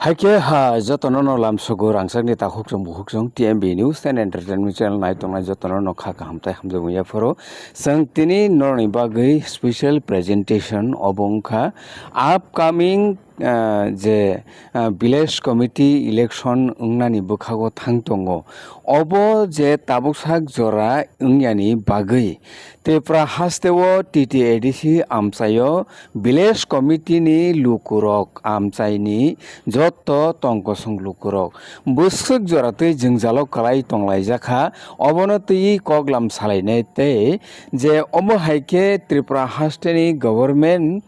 Haike ha jotono no lamsogo rangsakni takhokjong bukhokjong TMB News and Entertainment Channel nai tongnai jotono no kha kahamtai hamjong ya phoro sang tini norni bagui special presentation obongkha upcoming je village committee election ungnani bukhago thangtongo obo je tabuksak jora ungyani bagui tepra hasteo TTADC amsayo village committee ni lukurok amchaini joto tongkosong lukurok busuk joratui jingjalo kalai tonglaijaka obono tui koglam salainai tei je omo haike Tripura hasteni government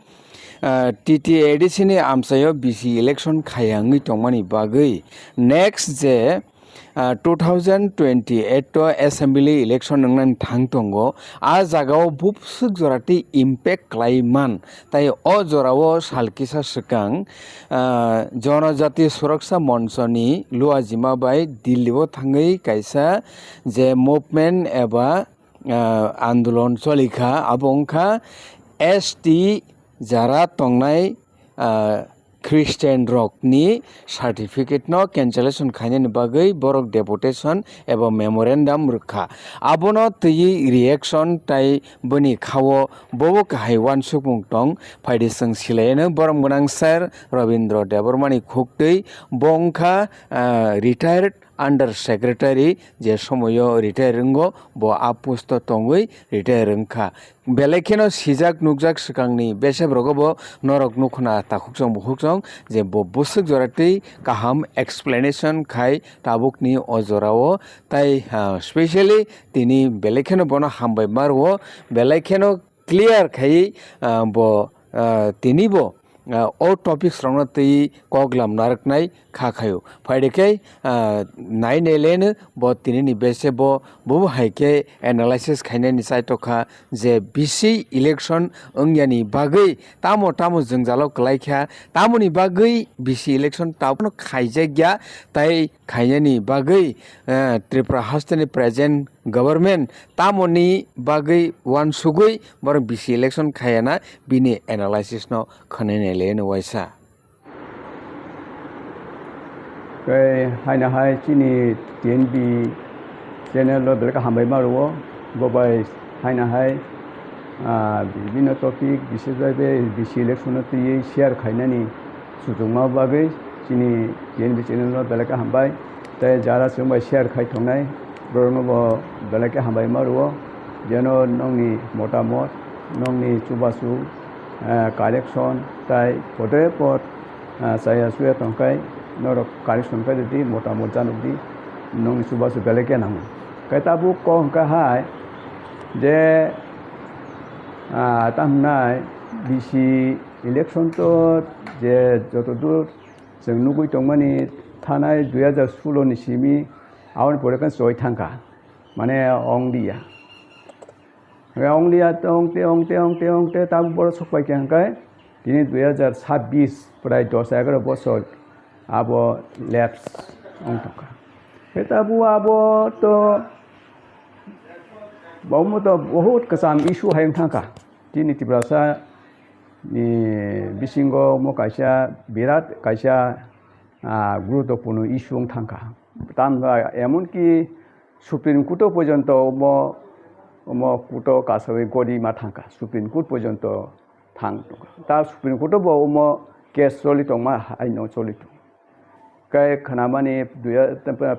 TTADC ni amsayo BC election khayangui tongmani bagui next je 2028 to assembly election nangnan thangtongo a jagao bupsuk jorati impact klaiman tai o jorao salkisa sikang jonojati suraksha monchoni luajima bai Delhi o thangui kaisa je movement eba andolon cholikha abongkha ST jara tongnai Christian rok ni certificate no cancellation khainani bagui borok deputation eba memorandum rukha abono tui reaction tai boni khao bobo kahai wansukmung tong faidisang silaino borom gonang sir Rabindra Debormani khuktui bongkha retired under secretary je somoyo retire ringo bo apusto tongui retire ringkha belekeno sijak nukjak sikangni beseb rogobo norok nukhna takhukjong bukhukjong je bo busuk jorati kaham explanation khai tabukni ojorao tai specially tini belekeno bono hambai marwo belekeno clear khai bo tini bo o topics rongna tui koglam naraknai khakhayo phaideke nai nelene bo tinini bese bo bobo haike analysis khainani saitokha je BC election ongyani bagui tamo jingjalo klaikha tamoni bagui BC election tamono khaijagya tai khainani bagui Tripura hasteni present government tamoni bagui wansugui bor BC election khayana bini analysis no khanene lene waisa haina hai chini TNB channel lo belka hambai maruo bobai haina hai bibino topic bisejaibe BC election ti share khainani sujungma bagai chini TNB channel lo belka hambai tai jara sumbai share khai thongnai borno bo belka hambai maruo jeno nongni motamot nongni chubasu collection tai pot saya suya tongkai norok collection kai di motamot januk di nongni chubasu belka namu kai tabu ko ka hai je tamnai BC election to je jotodur जों नुगुइ तंमानि थानाय 2016 नि सिमि आउन परेकन सय थांखा माने अंगलिया तंगते ताबु बर सकबाय केंकाय दिनै 2026 प्राय 10-11 बছर आबो लैप्स अंतका बेताबु आबो तो बहुमत बहुत कसाम इशू हायम थांखा दिनै तिब्रासा ni bisingo mo kaisa birat kaisa গুরুত্বপূর্ণ ইস্যু থাকা তামরা এমনকি সুপ্রিম কোর্ট পর্যন্ত কোর্ট কাছাবে গরিমা থাকা সুপ্রিম কোর্ট পর্যন্ত থাং তার সুপ্রিম কোর্ট কেস চলিত আইন চলিত কাই খানামানি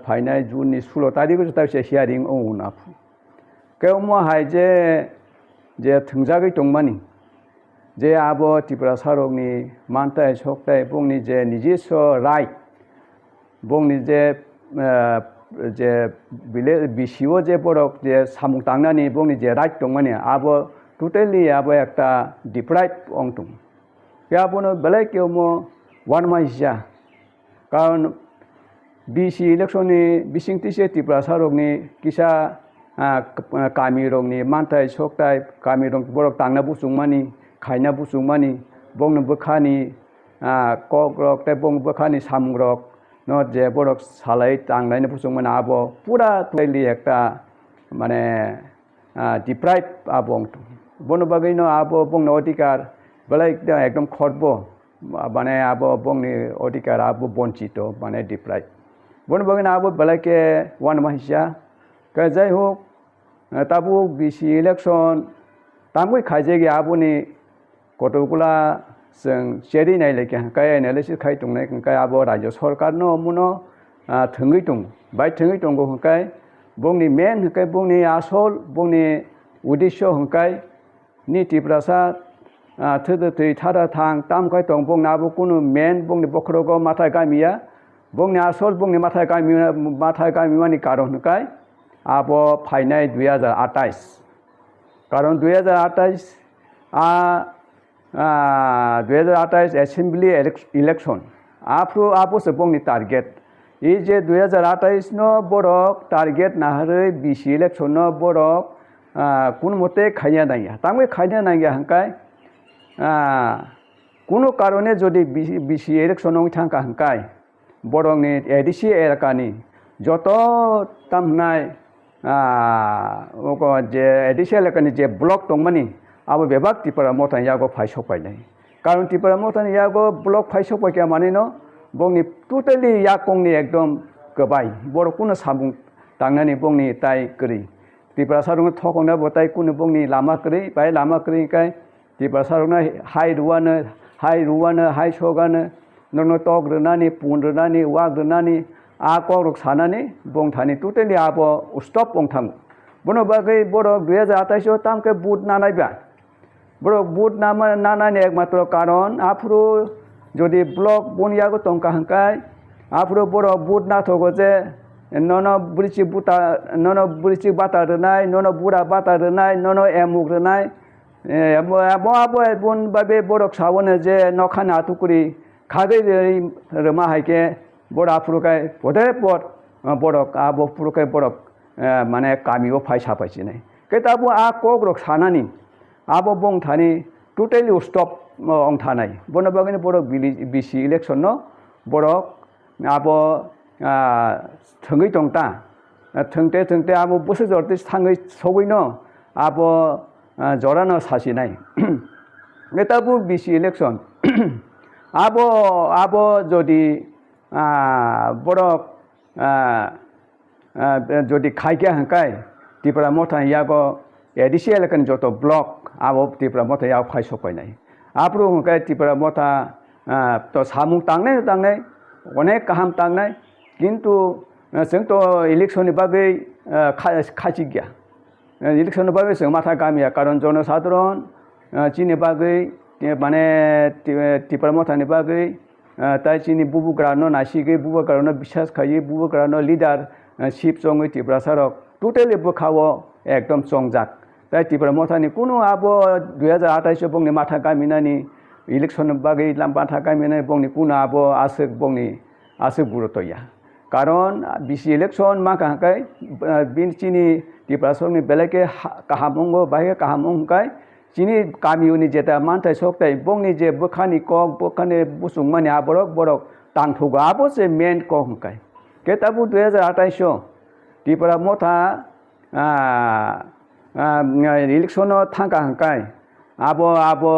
ফাইনাল জুন 16 তারিখে তাইছে হিয়ারিং নাফু কাই হাই যে थोंजागै दंमानि जे आबो त्रिपुरा सारकनि मानथाय सकथाय बुंनि जे निजिस्व राइट बुंनि जे बिसिओ जे बरक जे सामुं तांनानि बुंनि जे राइट दंमानि आबो टोटली आबो एकटा डिप्राइभ अंतुं बे आबोनो बेलेग केवमो वन माइजा कारण BC इलेक्शननि बिसिंतिसे त्रिपुरा सारकनि किसा कामि रंनि मानथाय सकथाय कामि रं बरक तांना बुसुंमानि खायना बुसुंमानि बंनो बोखानि कक रक ते बंग बोखानि सामुंरक न जे बरक सालाय तांनायनि बुसुंमानि आबो पुरा टोटली एकटा माने डिप्राइभ आबो बनो बागैनो आबो बंनो अधिकार बेलाय एकदम खरबो মানে আবো বংনি অধিকার আবো বঞ্চিত মানে ডিপ্রাইভ বন বাগিনা আবো বেলাকে ওয়ান মাহিসা যাই হোক তাবো বিসি ইলেকশন তামই খাইजे आबोनि गथ'गुला जों जेरै नायलायके हांखाय एनालिसिस खाय दंनाय हांखाय आबो राज्य सरकारनो मुनो थोङै दं बाय थोङै दंगो हांखाय बुंनि मेन हांखाय बुंनि आसल बुंनि उद्देश्य हांखाय नीति प्रसाद थोदो थै थारा थां तामखाय दं बुंना आबो कुनु मेन बुंनि बखरगो माथा गामिया बुंनि आसल बुंनि माथा गामियानि कारण हांखाय आबो फाइनाय 2028 कारण 2028 एसेंब्ली इलेक्शन आपो से बुंनि टारगेट ये जे 2028 नो बरक टारगेट नाहरै बीसी इलेक्शन नो बरक कुन मते खाइया नाया तामगे खाइया नाया हांखाय कुनु कारणे जदि बीसी इलेक्शन नो थांका हांखाय बरकनि एडिसि एलाकानि जत तामनाय जे एडिसि एलाकानि जे ब्लक दंमानि आबो बेबाक तिपारा मथान यागो फाइसपायनाय कारण तिपारा मथान यागो ब्लक फाइसपायके माने न बुंनि टोटली याकंनि एकदम गबाय बरकुनो साबुं तांनानि बुंनि ताय करि तिपारा सारुंग थकंना बताय कुनो बुंनि लामा करि बाय लामा करि काय तिपारा सारुंग हाय रुवानो हाय सगानो ननो तक रनानि पुन रनानि वाग रनानि आकरक सानानि बुंथानि टोटली आबो स्टप बुंथां बनो बागै बर 2028 तामके बुट नानायबा बर बुट नानानि एकमात्र कारण आफुरो जदि ब्लक बनियागो तंका हांखाय आफुरो बर बुट नाथगो जे ननो बुरिचि बाता रनाय ननो बुरा बाता रनाय ननो एमुक रनाय आबो बुन बाबे बरक सावनो जे नखान आतुकुरि खागै रमा हायके बर आफुरुकाय पदे पद बरक आबो पुरुकाय बरक माने कामिओ फाइसा पाइसिनाय केताबो आ कग्रक सानानि आबो बंथानि टोटली स्टप अंथानाय बनो बागैनो बरक बीसी इलेक्शन नो बरक आबो थोङै दंता थोंते आबो बोसोर जरते थाङै सौयैनो आबो जरानो सासिनाय केताबो बीसी इलेक्शन आबो जदि बरक जदि खाइके हांखाय तिपारा मथान यागो एडिसि एलाकानि जत ब्लक आबो तिपारा मथा याव फाइसपायनाय आप्रो हांखाय तिपारा मथा तो सामुं तांनाय अनेक काहाम तांनाय किन्तु जोंथ' इलेक्शननि बागै खाथि गैया इलेक्शननि बागै जों माथा गामिया कारण जनसाधारण चिनि बागै माने तिपारा मथानि बागै ताई चिनि बुबुग्रानो नासिगै बुबुग्रानो बिसास खायो बुबुग्रानो लिडार शिप चंगै तिपारा सारक टोटली बोखावो एकदम चंजाक ताई तिपारा मथानि कुनु आबो 2028 बुंनि माथा गामिनानि इलेक्शन बागै माथा गामिनानि बुंनि कुनु आबो आसो गुरुतया कारण बीसी इलेक्शन मा हांखाय बिनचिनि तिपारा सरकनि बेलेके काहामंगो बाहे काहामंगाय चिनि गामिनि जेता मानथाय सकताय बुंनि जे बोखानि कक बोखानि बुसुंमानि आबरक बरक तांथुगो आबो जे मेन कक हांखाय केताबो 2028 तिपारा मथा इलेक्शन थांका हांखाय आबो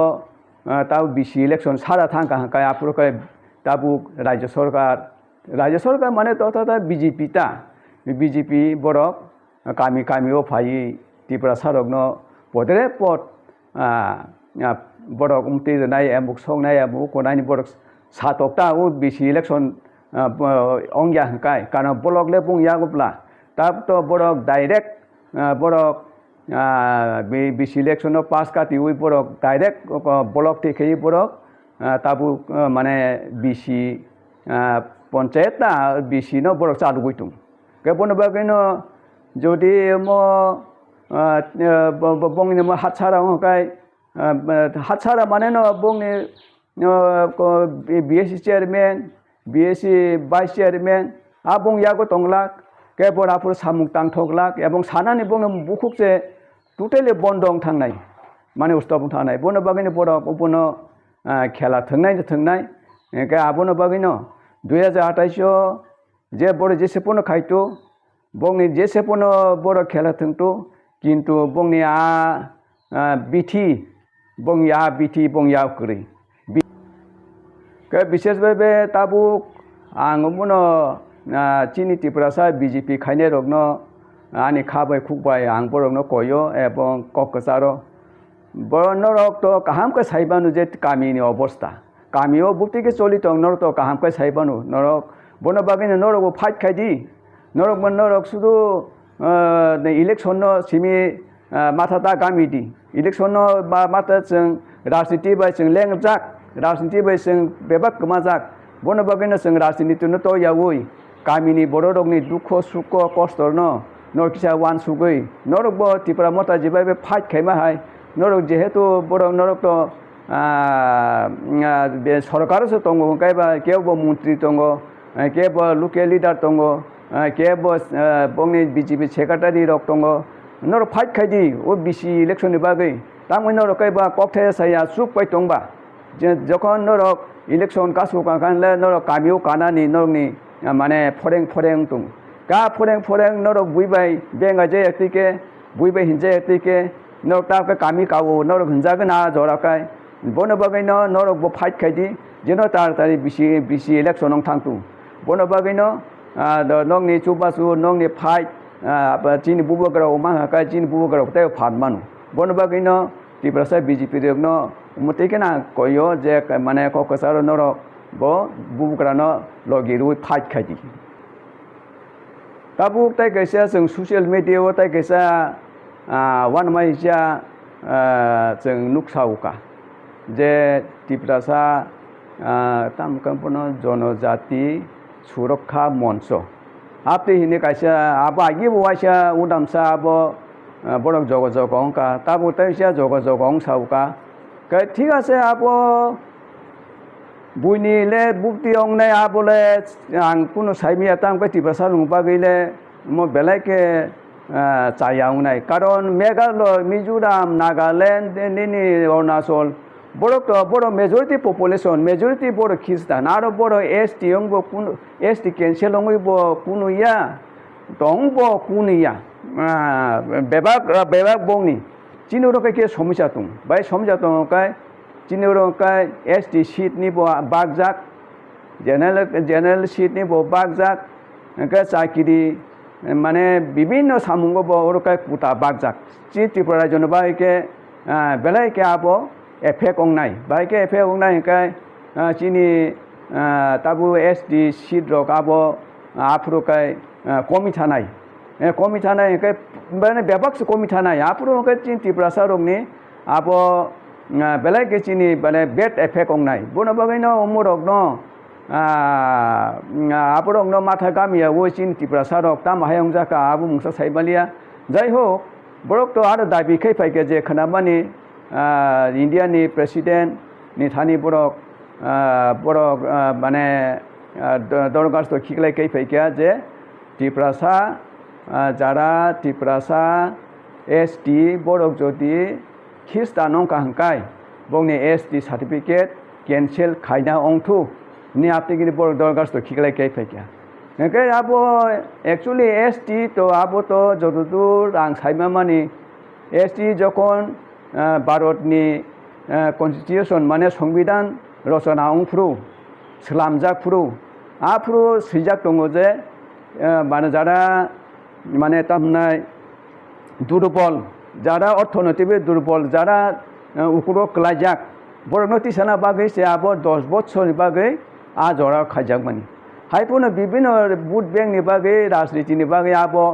ताबो बीसी इलेक्शन सारा थांका हांखाय आपुरकाय ताबो राज्य सरकार माने तथा बीजेपी ता बीजेपी बरक कामिओ फायि तिपारा सारकनो पदरे पद बरक उमति रनाय एमुक संनाय एमुक कोनायनि बरक सातकता बीसी इलेक्शन अंगिया हांखाय कारण ब्लकले बुंयागोब्ला ताब तो बरक डाइरेक्ट बरक बीसी इलेक्शन पास काति उइ बरक डाइरेक्ट ब्लक थेखै बरक ताबु माने बीसी पंचायत ना बीसी नो बरक चालु गइतुं केबन बागैनो जदि बंनि हातसारा हांखाय हातसारा माने न बंनि BSC chairman BSC vice chairman आ बंयागो तंगलाक केबन आपुर सामुक तांथगलाक एवं सानानि बंनो बुखुकसे टोटली बन्दं थांनाय माने उस्तब थानाय बनो बागैनो बरक बनो खेला थोंनाय के आबनो बागैनो 2028 जे बर जेसेपनो खायतो बंनि जेसेपनो बर खेला थोंतो किन्तु बंनि बिथि बंया करै বিশেষভাবে তাবুক আং মনো চিনি ত্রিপুরাসা বিজেপি খাইনে রগনো আনি খাবাই খুকবাই আং বরগনো কয় এবং কক্সারো নরক তো কাহামকে সাইবানু যে কামিনি অবস্থা কামিও বুটিকে চলিত নরক তো কাহামকে সাইবানু নরক বন বাগিনে নরক ফাইট খাইদি নরক নরক শুধু ইলেকশন সিমি মাথা दा गामि di इलेक्शन माथा जों राजनीति बाय जों लेंजाक राजनीति बाय जों बेबाक गमाजाक बन बागैनो जों राजनीतिनो तो यावै गामिनि बर' रगनि दुख सुख कष्ट नरकिसा वान सुगै नरक बो त्रिपुरा मता जिबाय बे फाइट खायमा हाय नरक जेहेतु बर' नरक तो बे सरकारसो दङ गायबा केबो मन्त्रि दङ केबो लकेल लिडार दङ केबो बंनि बिजेपि सेक्रेटारि रक दङ नरक फाइट खायदि ओ बिसि इलेक्शननि बागै तामोन नरक गायबा कक्थे साया सुक बाय दंबा जखन नरक इलेक्शन कासु कानले नरक गामियाव कानानि नरकनि माने फरें दं गा फरें नरक बुइबाय बेंगा जे एकतिके बुइबाय हिनजे एकतिके नरक ताके गामि कावो नरक हिनजागोन आ जराखाय बन बागैनो नरक बो फाइट खायदि जेनो तारतारि बिसि इलेक्शन थांतु बन बागैनो नंनि चुबासु नंनि फाइट चीनी बुबग्राव माहाका चीनी बुबग्राव ताय फादमानु बन बागैनो त्रिपुरासा बिजेपि रेगनो मतेकेना कयो जे माने कक्राझार नरक बो बुबग्रानो लगिरु फाइट खायदि ताबु ताय गैसा जों ससियेल मिडियायाव ताय गैसा वान माइजा जों नुकसावका जे त्रिपुरासा तामकामपनो जनजाति सुरक्षा मंच आपते हिने कायसा आबा आगे बवासा उदामसा आबो बरक जग अंका ताबो तायसा जग अंसावका ठीक আছে आबो बुइनिले बुक्ति अंगनाय आबोले आं कुनु साइमिया तामका त्रिपुरासा लुंबा गइले म बेलायके चायावनाय कारण मेघालय मिजोराम नागालैंड निनि अरुणाचल बड़ मेजरिटी पपुलेशन मेजरिटी बड़ ख्रिस्टान आरो बड़ एसटी अंगबो कुनु एसटी कैंसिल अंगबो कुनुया दंबो कुनुया बेबाक बंनि चिनुरके के समस्या दं बाय समस्या दं काय चिनुरकाय एसटी सीट नि बो बागजाक जनरल सीट नि बो बागजाक का चाकिरि माने विभिन्न सामुंग बो ओरकाय कुटा बागजाक चि त्रिपुरा जनबा के बेलाय के आबो एफेक्ट अंगनाय बायके एफेक्ट अंगनाय काय चिनि ताबु एसटी सीट रक आबो आफ्रुकाय कमि थानाय काय माने बेबाकसो कमि थानाय आफ्रु काय चिन त्रिपुरासा रकनि आबो बेलाय के चिनि माने बेड एफेक्ट अंगनाय बन बागैनो उमुरकनो आबरकनो माथा गामिया वो चिन त्रिपुरासा रक ता माहायं जाका आबु मुंसा साइबालिया जाय हो बरक तो आरो दाबि खै फायके जे खनाबानि इंडिया नि प्रेसिडेंट निथानी बरक माने दरगास तो खिगलाय कै फैकिया जे त्रिपुरासा जारा त्रिपुरासा एसटी बरक जदि ख्रिस्टान अंका हंकाय बंनि एसटी सर्टिफिकेट कैंसिल खायना अंथु नि आपतिगिनि बरक दरगास तो खिगलाय कै फैकिया नके आबो एक्चुअली एसटी तो आबो तो जदुदुर आं साइमा मानि एसटी जखन भारतनि कन्स्टिटिउशन माने संविधान रचना अंफ्रु स्लामजाकफ्रु आफ्रु सैजाक दङ जे माने जारा माने तामनाय दुर्बल जारा अर्थनैतिक दुर्बल जारा उकुरो क्लाइजाक बरनो तिसाना बागै से आबो 10 बछरनि बागै आ जरा खाइजाक मानि हाइपुनो विभिन्न बुट बेंकनि बागै राजनीतिनि बागै आबो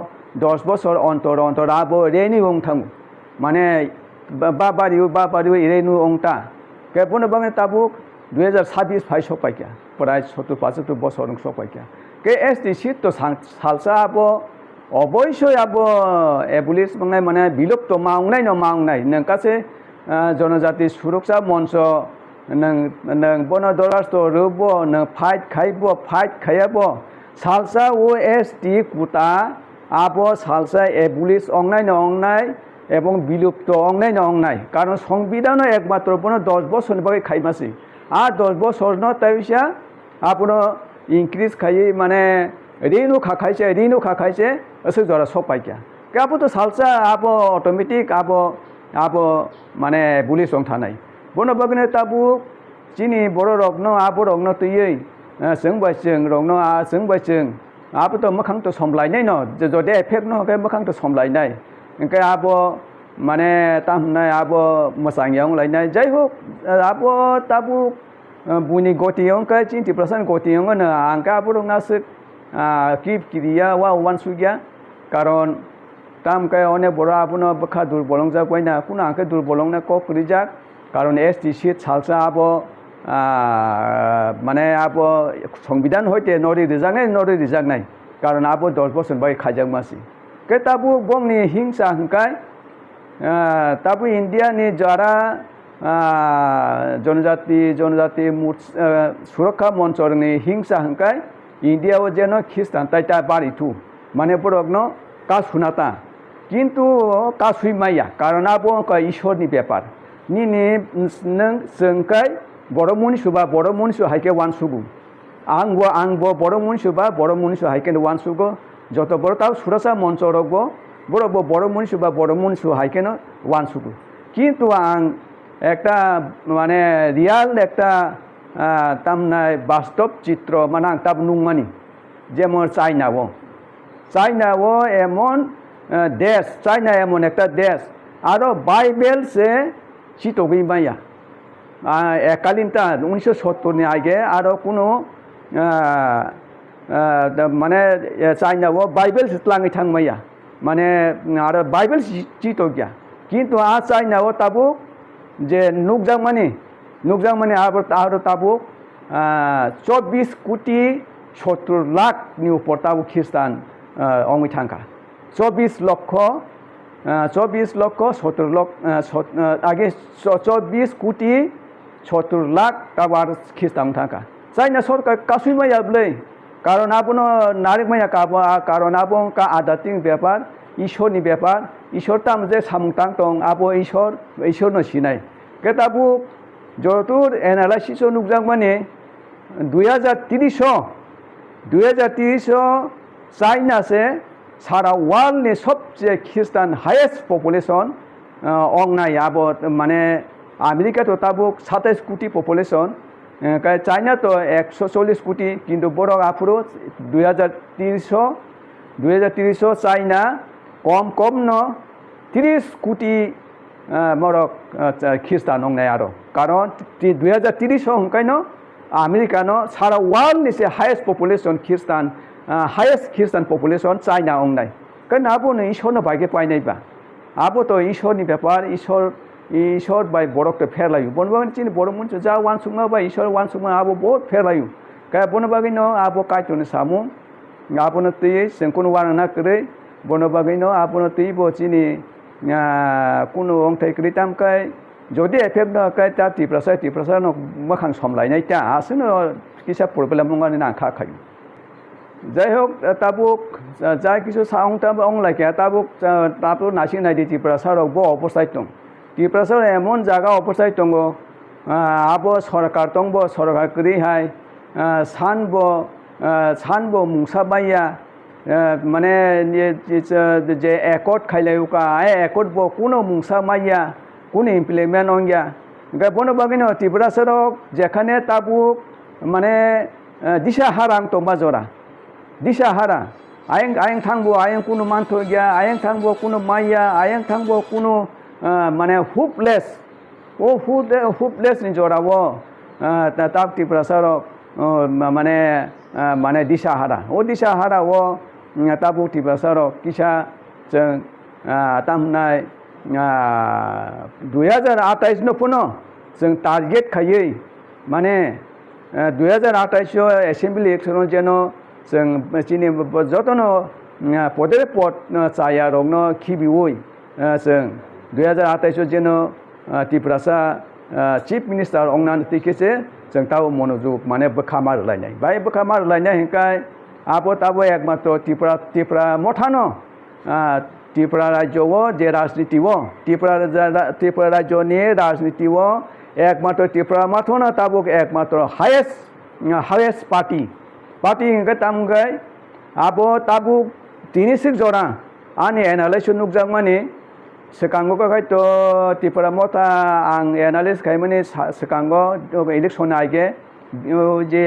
10 बछर अंतर आबो रेनि वं थाङो माने बाबारियो इरेनु अंगता के बन बांगे ताबुक 2026 फाइ सपाइका प्राय 70-75 बछर सपाइका के एसटी सीट तो सालसा आबो अवश्य आबो एबुलिश मांगनाय माने बिलुप्त मांगनाय नंकासे जनजाति सुरक्षा मंच नों बन दरास्त रोबो नों फाइट खायाबो सालसा ओ एसटी कुटा आबो सालसा एबुलिश अंगनाय এবং বিলুপ্ত অংনাই কারণ সংবিধান একমাত্র বন 10 বছর বাকি খাইমাসি আর 10 বছর ন তাইসা আপন ইনক্রিজ খাই মানে রিনু খাখাইছে এসে জরা সপাইকা কাবো তো সালসা আবো অটোমেটিক আবো মানে বুলি সং থানাই বন বাগনে তাবু chini boro rok no abo rok no tuyei sung bai sung rok no sung bai sung abo to makhang to somlai nai no jo de effect no ke makhang to somlai nai ke abo mane tam nai abo masang yang lai nai jai hok abo tabu buni goti yang ke chin ti persen goti yang na angka abo rok na sik kip kiria wa wan sugya karon tam ke one boro abo no bakha dur bolong ja koina kuna ke dur bolong na ko prijak karon ST sheet salsa abo মানে আবো সংবিধান হইতে নরি রিজাক নাই কারণ আবো 10 বছর by খাজাক মাসি কে তাবু বংনি হিংসা হংকাই তাবু ইন্ডিয়া নি যারা জনজাতি সুরক্ষা মঞ্চর নি হিংসা হংকাই ইন্ডিয়াও যেন খ্রিস্টান তাইটা বাড়িথু মানে বরগ্ন কা শুনাতা কিন্তু কা সুইমাইয়া কারণ আবো ঈশ্বরনি ব্যাপার নি নং जोंकाय বড় মনুষ্যবা বড় মনুষ্য হাইকে ওয়ান সুগু আংবো বড় মনুষ্যবা বড় মনুষ্য হাইকে ওয়ান সুগো যত বড় তাও সুরসা মঞ্চ রগবো বড় মনুষ্যবা বড় মনুষ্য হাইকে ওয়ান সুগু কিন্তু আং একটা মানে রিয়াল একটা তামনায় বাস্তব চিত্র মানে আং তাব নুংমানি যেমন চাইনাও এমন দেশ চাইনা এমন একটা দেশ আরো বাইবেল সে চিতগই মাইয়া এককালীনটা 1970 আগে আরো কোনো মানে চাইনাও বাইবেল লাঙি থাংমাইয়া মানে আরো বাইবেল চিতগিয়া কিন্তু চাইনাও তাবু যে নুকজাং মানে আরো তাবু 24 কোটি 70 লাখ নি উপর তাবু খ্রিস্টান অঙ্গি থাঙ্কা 24 লক্ষ 70 লক্ষ আগে 24 কোটি 70 লাখ তাবার খ্রিস্টান থাকা চাইনা সরকার কাসুইমাইয়া বলে কারণ আপনো নারিকমাইয়া কারণ আবো কা আদাতিং ব্যাপার ঈশ্বরনি ব্যাপার ঈশ্বর তাম যে সামুংতাং দং আবো ঈশ্বর ন সিনাই কে তাবু যতদূর এনালাইসিস নুকজাং মানে 2030 চাইনা সে সারা ওয়ার্ল্ড ने सबसे ख्रिस्टान हाईएस्ट पपुलेशन अंगनाय आबो माने আমেরিকা তো তাবুক 27 কোটি পপুলেশন চাইনা তো 140 কোটি কিন্তু বড় আফ্রো 2030 চাইনা কম ন 30 কোটি মরক খ্রিস্টান অংনাই আরো কারণ 2030 হংকাইনো আমেরিকানো সারা ওয়ার্ল্ড নিসে হাইয়েস্ট পপুলেশন খ্রিস্টান হাইয়েস্ট খ্রিস্টান পপুলেশন চাইনা অংনাই কারণ আবো ন ঈশ্বরনো বাইকে পাইনাইবা আবো তো ঈশ্বরনি ব্যাপার ঈশ্বর বাই বড়কে ফেরলায়ু বনবাগিন চিনি বড় মঞ্চ যা ওয়ান সুংমা বা ঈশ্বর ওয়ান সুংমা আবো বহুত ফেরলায়ু কায় বনবাগিন আবো কাইতনে সামু আবনো তুই সেঙ্কুন ওয়ান না করে বনবাগিন আবনো তুই বো চিনি কোনো অংথাই করিতাম কায় যদি এফেক্ট না কায় তা টিপ্রাসা ন মখাং সমলাইনাই তা আসেনো কিসা প্রবলেম মঙ্গানি না খাখায়ু যাই হোক তাবুক যা কিছু সাউং তাবো অংলাইকে তাবো নাসিং নাইদি টিপ্রাসা রক বো অবস্থায় দं টিপ্রাসার এমন জায়গা অবস্থায় দङ আবো সরকার দংবো সরকার করিহাই সানবো মুংসাবাইয়া মানে যে একট খাইলাইকা একট বো কোনো মুংসামাইয়া কোনো ইমপ্লিমেন্ট অংয়া বনো বাগিনো ত্রিপুরাসারক যেখানে তাবুক মানে দিশাহারাং দংবা জরা দিশাহারা আয়েং থাংবো আয়েং কোনো মানথ গিয়া আয়েং থাংবো কোনো মাইয়া আয়েং থাংবো কোনো মানে হুপলেস নি জরাবো তাব ত্রিপুরাসারক মানে দিশাহারা ও তাবু ত্রিপুরাসারক কিসা जों तामनाय 2028 नो पुनो जों टारगेट खायै माने 2028 एसेम्बली इलेक्शन जेन जों चिनि जतनो पदे पद चाया रंनो खिबिवै जों 2028 जेन त्रिपुरासा चिफ मिनिस्टार अंगनान तिकेसे जों ताव मनोजुग माने बोखामार लायनाय बाय बोखामार लायनाय हिंकाय आबो ताबो एकमात्र त्रिपुरा मथानो त्रिपुरा राज्य जे राजनीति त्रिपुरा राज्य राजनीति एकमात्र त्रिपुरा माथोना ताबुक एकमात्र हाईएस्ट पार्टी हिंगा तामगाय आबो ताबुक 36 जरा आनि एनालाइस नुकजाक माने sekango kai to Tripura mota ang analyst kai mani sekango election aige je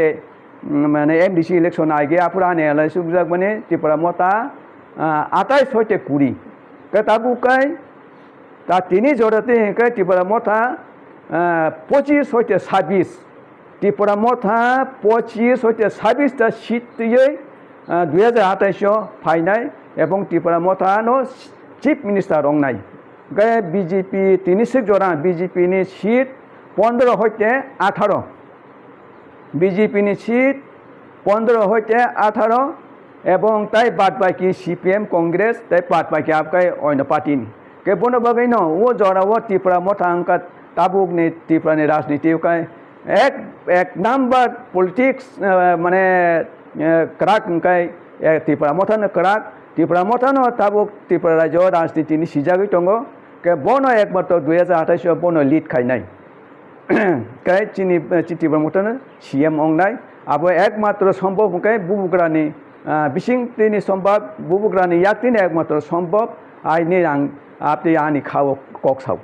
মানে এমডিসি ইলেকশন আগে আপুরা নেয়ালে সুবিধা মানে ত্রিপুরা মতা 28 হইতে 20 কে তাবুকাই তা তিনি জড়াতে কে ত্রিপুরা মতা 25 হইতে 26 ত্রিপুরা মতা 25 হইতে 26 টা সিট দিয়ে 2028 ফাইনাল এবং ত্রিপুরা মতা নো চিফ মিনিস্টার রং নাই কে বিজেপি তিনি সিট জড়া বিজেপি নি সিট 15 হইতে 18 বিজেপি নি সিট 15 হইতে 18 এবং তাই বাদ বাকি সিপিএম কংগ্রেস তাই বাদ বাকি আপকাই অন্য পার্টি নি কে বনো বাগাই ন ও জরা ও ত্রিপুরা মতা অঙ্কা তাবুক নি ত্রিপুরা নি রাজনীতি কাই এক নাম্বার পলিটিক্স মানে ক্রাক অঙ্কাই ত্রিপুরা মতা ন ক্রাক ত্রিপুরা মতা ন তাবুক ত্রিপুরা রাজ্য রাজনীতি নি সিজাগই দঙ্গ কে বনো একমাত্র 2028 বনো লিড খাইনাই কাই চিনি ত্রিপুরা মতা ন সিএম অংনাই আবো একমাত্র সম্ভব কাই বুবুগ্রানি বিসিং তিনি সম্ভব বুবুগ্রানি ইয়াক তিনি একমাত্র সম্ভব আইনি আং আপনি আনি খাও কক সাও